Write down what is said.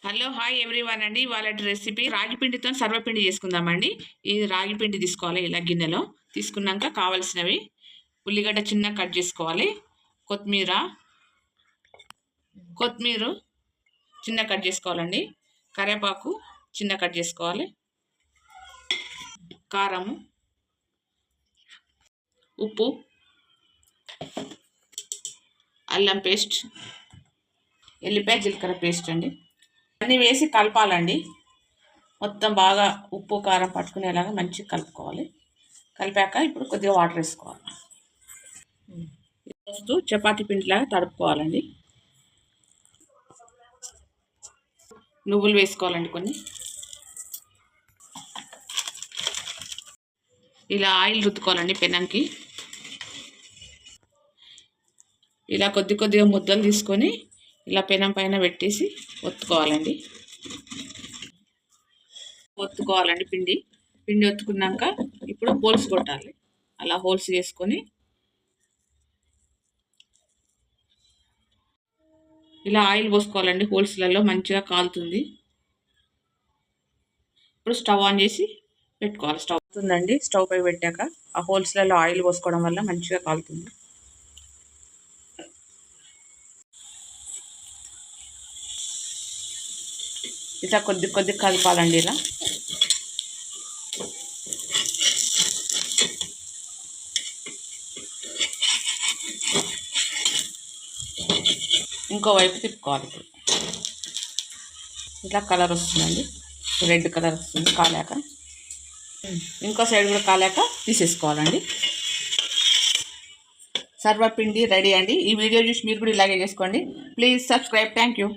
Hello hi everyone అండి. ఇవాళ recipe రాగి పిండితో సర్వపిండి చేసుకుందామండి. ఇది రాగి పిండి తీసుకోవాలి. ఇలా గిన్నెలో తీసుకున్నాక కావాల్సినవి ఉల్లిగడ్డ చిన్న కట్ చేసుకోవాలి. కొత్తిమీర చిన్న కట్ చేసుకోవాలండి. కరివేపాకు చిన్న కట్ చేసుకోవాలి. కారము, ఉప్పు, అల్లం పేస్ట్, ఎల్లిపాయ జీలకర్ర పేస్ట్ అండి. అన్నీ వేసి కలపాలండి. మొత్తం బాగా ఉప్పు కారం పట్టుకునేలాగా మంచిగా కలుపుకోవాలి. కలిపాక ఇప్పుడు కొద్దిగా వాటర్ వేసుకోవాలి. వస్తూ చపాతీ పిండిలాగా తడుపుకోవాలండి. నువ్వులు వేసుకోవాలండి కొన్ని. ఇలా ఆయిల్ రుద్దుకోవాలండి పెనంకి. ఇలా కొద్దిగా ముద్దలు తీసుకొని ఇలా పెనం పైన పెట్టేసి ఒత్తుకోవాలండి. పిండి ఒత్తుకున్నాక ఇప్పుడు హోల్స్ కొట్టాలి. అలా హోల్స్ వేసుకొని ఇలా ఆయిల్ పోసుకోవాలండి. హోల్స్లలో మంచిగా కాలుతుంది. ఇప్పుడు స్టవ్ ఆన్ చేసి పెట్టుకోవాలి. స్టవ్ అవుతుందండి. స్టవ్ పై పెట్టాక ఆ హోల్స్లలో ఆయిల్ పోసుకోవడం వల్ల మంచిగా కాలుతుంది. ఇట్లా కొద్ది కలపాలండి. ఇలా ఇంకో వైపు తిప్పుకోవాలి. ఇట్లా కలర్ వస్తుందండి. రెడ్ కలర్ వస్తుంది కాలాక. ఇంకో సైడ్ కూడా కాలాక తీసేసుకోవాలండి. సర్వపిండి రెడీ అండి. ఈ వీడియో చూసి మీరు కూడా ఇలాగే చేసుకోండి. Please subscribe. Thank you.